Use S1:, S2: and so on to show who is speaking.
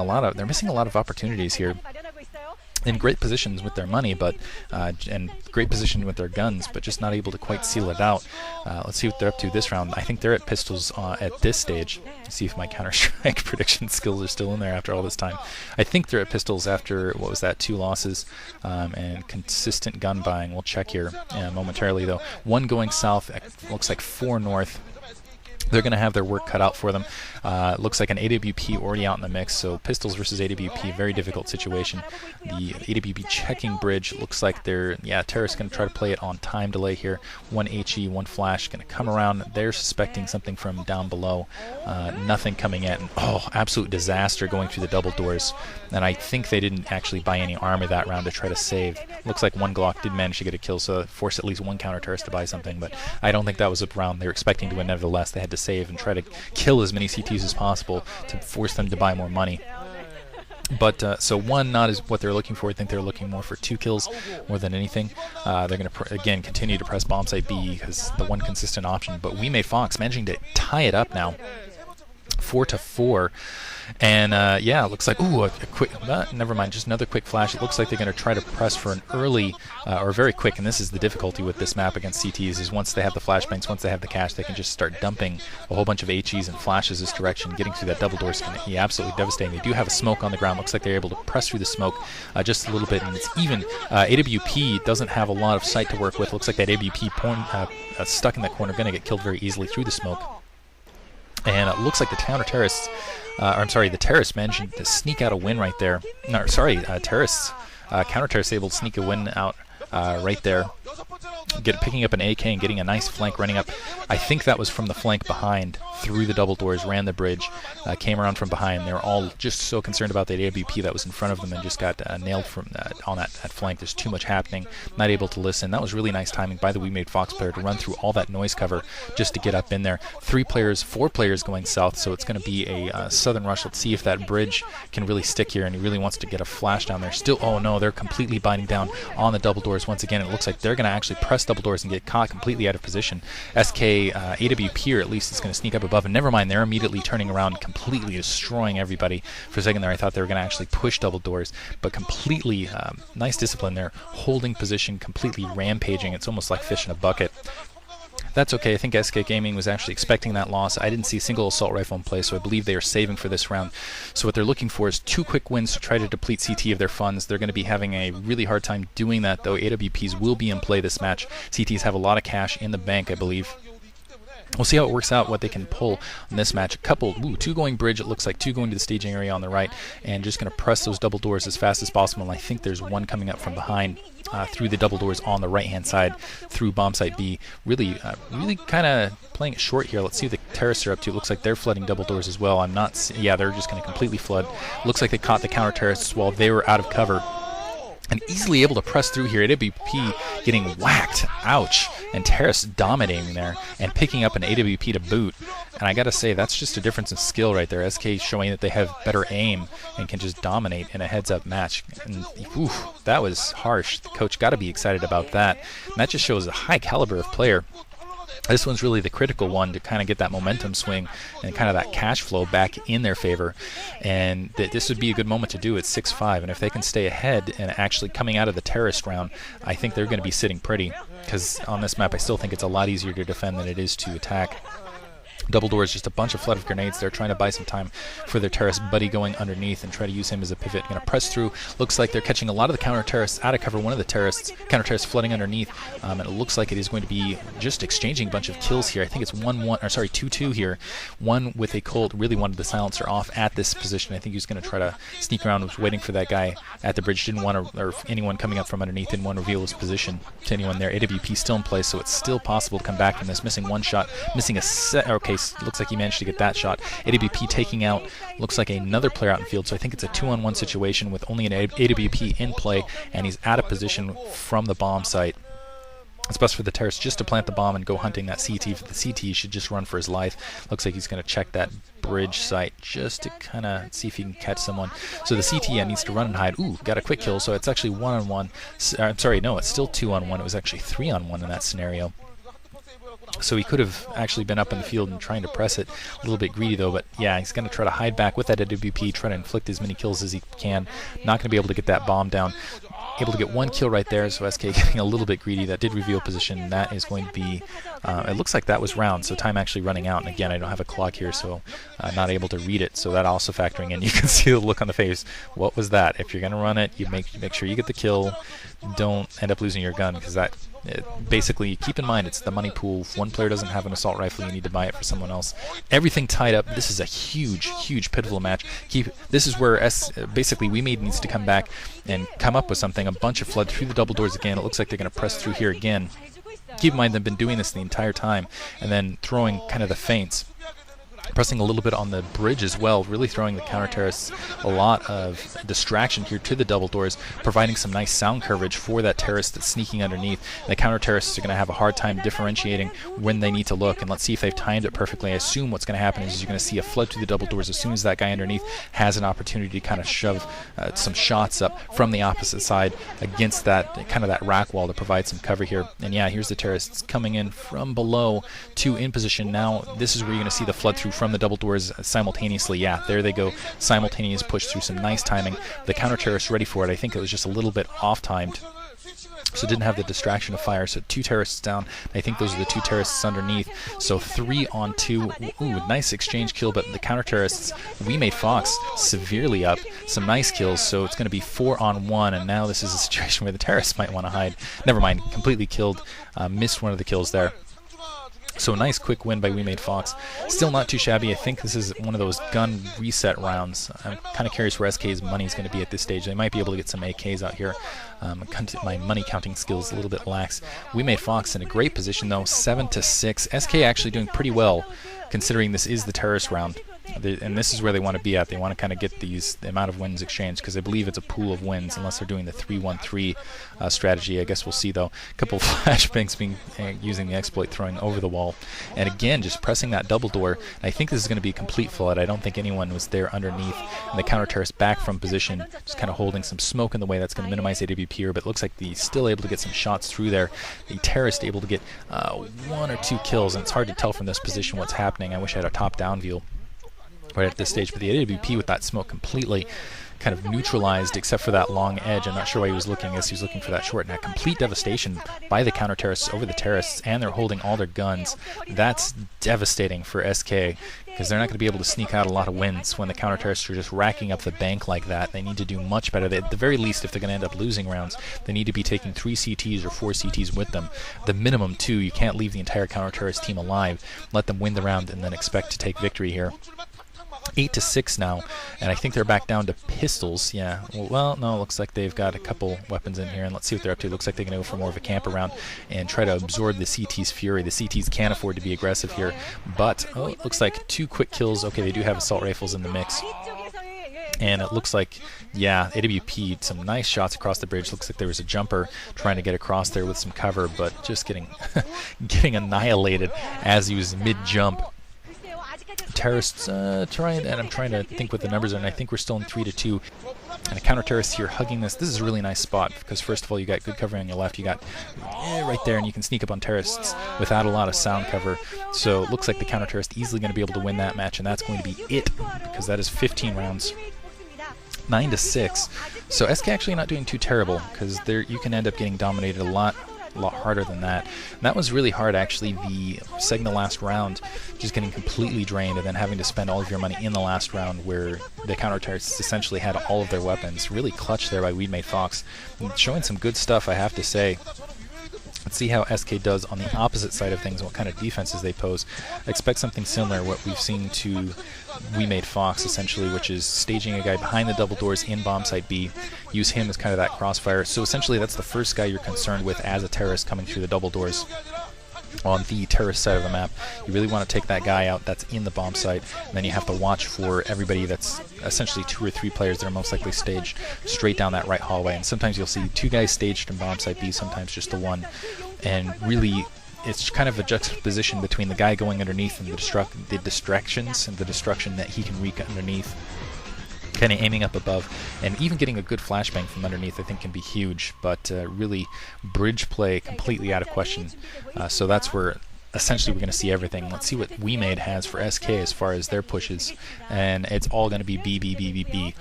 S1: they're missing a lot of opportunities here. In great positions with their money, but and great position with their guns, but just not able to quite seal it out. Let's see what they're up to this round. I think they're at pistols at this stage. Let's see if my Counter-Strike prediction skills are still in there after all this time. I think they're at pistols after, what was that, 2 losses and consistent gun buying. We'll check here momentarily, though. 1 going south, looks like 4 north. They're going to have their work cut out for them. Looks like an AWP already out in the mix, so pistols versus AWP, very difficult situation. The AWP checking bridge looks like they're, terrorists going to try to play it on time delay here. 1 HE, 1 flash, going to come around. They're suspecting something from down below. Nothing coming in. Absolute disaster going through the double doors. And I think they didn't actually buy any armor that round to try to save. Looks like 1 Glock did manage to get a kill, so force at least 1 counter-terrorist to buy something, but I don't think that was a round they were expecting to win nevertheless. They had to save and try to kill as many CTs as possible to force them to buy more money. But so 1, not as what they're looking for. I think they're looking more for 2 kills more than anything. They're going to again continue to press bomb site B because the one consistent option. But WeMade Fox managing to tie it up now, 4-4. And it looks like, a quick, never mind, just another quick flash. It looks like they're going to try to press for an early, or very quick, and this is the difficulty with this map against CTs, is once they have the flashbangs, once they have the cash, they can just start dumping a whole bunch of HEs and flashes this direction. Getting through that double door is going to be absolutely devastating. They do have a smoke on the ground. Looks like they're able to press through the smoke just a little bit, and it's even. AWP doesn't have a lot of sight to work with. Looks like that AWP stuck in that corner, going to get killed very easily through the smoke. And it looks like the counter-terrorists, the terrorists managed to sneak out a win right there. Terrorists, counter-terrorists able to sneak a win out right there. Picking up an AK and getting a nice flank running up. I think that was from the flank behind, through the double doors, ran the bridge, came around from behind. They were all just so concerned about that AWP that was in front of them and just got nailed from on that flank. There's too much happening, not able to listen. That was really nice timing by the WeMade Fox player to run through all that noise cover just to get up in there. 4 players going south, so it's going to be a southern rush. Let's see if that bridge can really stick here, and he really wants to get a flash down there. Still, oh no, they're completely binding down on the double doors once again. It looks like they're going to actually press double doors and get caught completely out of position. SK AWP, or at least, is going to sneak up above, and never mind, they're immediately turning around, completely destroying everybody. For a second there, I thought they were going to actually push double doors, but completely nice discipline there, holding position, completely rampaging. It's almost like fish in a bucket. That's okay. I think SK Gaming was actually expecting that loss. I didn't see a single assault rifle in play, so I believe they are saving for this round. So what they're looking for is 2 quick wins to try to deplete CT of their funds. They're going to be having a really hard time doing that, though. AWPs will be in play this match. CTs have a lot of cash in the bank, I believe. We'll see how it works out, what they can pull in this match. 2 going bridge, it looks like 2 going to the staging area on the right, and just going to press those double doors as fast as possible. And I think there's 1 coming up from behind through the double doors on the right-hand side through bomb site B. Really kind of playing it short here. Let's see what the terrorists are up to. It looks like they're flooding double doors as well. They're just going to completely flood. Looks like they caught the counter-terrorists while they were out of cover. And easily able to press through here. AWP getting whacked. Ouch. And terrorists dominating there and picking up an AWP to boot. And I gotta say, that's just a difference in skill right there. SK showing that they have better aim and can just dominate in a heads-up match. And that was harsh. The coach gotta be excited about that. And that just shows a high caliber of player. This one's really the critical one to kind of get that momentum swing and kind of that cash flow back in their favor. And this would be a good moment to do at 6-5. And if they can stay ahead and actually coming out of the terrorist round, I think they're going to be sitting pretty. Because on this map, I still think it's a lot easier to defend than it is to attack. Double doors, just a bunch of flood of grenades. They're trying to buy some time for their terrorist buddy going underneath and try to use him as a pivot. Going to press through. Looks like they're catching a lot of the counter-terrorists out of cover. One of the counter-terrorists flooding underneath. And it looks like it is going to be just exchanging a bunch of kills here. I think it's 2-2 here. 1 with a Colt. Really wanted the silencer off at this position. I think he was going to try to sneak around. Was waiting for that guy at the bridge. Didn't want to, or anyone coming up from underneath, didn't want to reveal his position to anyone there. AWP still in place, so it's still possible to come back from this. Missing 1 shot. Missing a set. Okay, looks like he managed to get that shot. AWP taking out, looks like another player out in field, so I think it's a 2-on-1 situation with only an AWP in play, and he's out of position from the bomb site. It's best for the terrorists just to plant the bomb and go hunting that CT. The CT should just run for his life. Looks like he's going to check that bridge site just to kind of see if he can catch someone. So the CT needs to run and hide. Ooh, got a quick kill, so it's actually 1-on-1. I'm sorry, no, it's still 2-on-1. It was actually 3-on-1 in that scenario. So he could have actually been up in the field and trying to press it. A little bit greedy though, but yeah, he's going to try to hide back with that AWP, try to inflict as many kills as he can. Not going to be able to get that bomb down. Able to get one kill right there, so SK getting a little bit greedy. That did reveal position. That is going to be, it looks like that was round, so time actually running out. And again, I don't have a clock here, so not able to read it. So that also factoring in. You can see the look on the face. What was that? If you're going to run it, you make sure you get the kill. Don't end up losing your gun, because that basically, keep in mind, it's the money pool. If one player doesn't have an assault rifle, you need to buy it for someone else. Everything tied up. This is a huge pivotal match. This is where basically WeMade needs to come back and come up with something. A bunch of flood through the double doors again. It looks like they're going to press through here again. Keep in mind, they've been doing this the entire time, and then throwing kind of the feints. Pressing a little bit on the bridge as well, really throwing the counter terrorists a lot of distraction here to the double doors, providing some nice sound coverage for that terrorist that's sneaking underneath. The counter terrorists are going to have a hard time differentiating when they need to look, and let's see if they've timed it perfectly. I assume what's going to happen is you're going to see a flood to the double doors as soon as that guy underneath has an opportunity to kind of shove some shots up from the opposite side against that kind of that rack wall to provide some cover here. And yeah, here's the terrorists coming in from below to in position. Now this is where you're going to see the flood through from the double doors simultaneously. Yeah, there they go. Simultaneous push through, some nice timing. The counter terrorists ready for it. I think it was just a little bit off timed, so didn't have the distraction of fire. So 2 terrorists down. I think those are the 2 terrorists underneath. So 3 on 2. Ooh, nice exchange kill, but the counter terrorists, WeMade Fox severely up. Some nice kills, so it's going to be 4 on 1, and now this is a situation where the terrorists might want to hide. Never mind, completely killed. Missed one of the kills there. So a nice quick win by WeMade Fox. Still not too shabby. I think this is one of those gun reset rounds. I'm kind of curious where SK's money is going to be at this stage. They might be able to get some AKs out here. My money counting skills a little bit lax. WeMade Fox in a great position though, 7-6. SK actually doing pretty well considering this is the terrorist round. And this is where they want to be at. They want to kind of get the amount of wins exchanged, because I believe it's a pool of wins unless they're doing the 3-1-3 strategy. I guess we'll see though. A couple of flashbangs being using the exploit, throwing over the wall, and again just pressing that double door. And I think this is going to be a complete flood. I don't think anyone was there underneath, and the counter terrorist back from position, just kind of holding some smoke in the way. That's going to minimize AWP here, but it looks like he's still able to get some shots through there. The terrorist able to get 1 or 2 kills, and it's hard to tell from this position what's happening. I wish I had a top-down view right at this stage, but the AWP with that smoke completely kind of neutralized except for that long edge. I'm not sure why he was looking. I guess he was looking for that short net. Complete devastation by the counter terrorists over the terrorists, and they're holding all their guns. That's devastating for SK, because they're not going to be able to sneak out a lot of wins when the counter terrorists are just racking up the bank like that. They need to do much better. At the very least, if they're going to end up losing rounds, they need to be taking 3 CTs or 4 CTs with them. The minimum 2. You can't leave the entire counter terrorist team alive. Let them win the round and then expect to take victory here. 8-6 now, and I think they're back down to pistols. Yeah, well, no, it looks like they've got a couple weapons in here, and let's see what they're up to. It looks like they're going to go for more of a camp around and try to absorb the CT's fury. The CTs can't afford to be aggressive here, but it looks like 2 quick kills. Okay, they do have assault rifles in the mix. And it looks like, yeah, AWP'd some nice shots across the bridge. Looks like there was a jumper trying to get across there with some cover, but just getting annihilated as he was mid-jump. Terrorists trying, and I'm trying to think what the numbers are, and I think we're still in 3-2. And a counter terrorist here hugging this. This is a really nice spot, because first of all, you got good cover on your left. You got right there, and you can sneak up on terrorists without a lot of sound cover. So it looks like the counter terrorist easily going to be able to win that match, and that's going to be it, because that is 15 rounds. 9-6. So SK actually not doing too terrible, because you can end up getting dominated a lot harder than that. And that was really hard, actually. The second to last round, just getting completely drained and then having to spend all of your money in the last round, where the counter terrorists essentially had all of their weapons. Really clutch there by WeMade Fox. And showing some good stuff, I have to say. Let's see how SK does on the opposite side of things, what kind of defenses they pose. I expect something similar to what we've seen to WeMade Fox, essentially, which is staging a guy behind the double doors in bomb site B, use him as kind of that crossfire. So essentially that's the first guy you're concerned with as a terrorist coming through the double doors. On the terrorist side of the map, you really want to take that guy out that's in the bomb site, and then you have to watch for everybody that's essentially 2 or 3 players that are most likely staged straight down that right hallway. And sometimes you'll see 2 guys staged in bomb site B, sometimes just the one. And really, it's kind of a juxtaposition between the guy going underneath and the distractions and the destruction that he can wreak underneath. Kind of aiming up above, and even getting a good flashbang from underneath, I think, can be huge. But really, bridge play completely out of question. So that's where essentially we're going to see everything. Let's see what WeMade has for SK as far as their pushes, and it's all going to be B, B, B, B, B.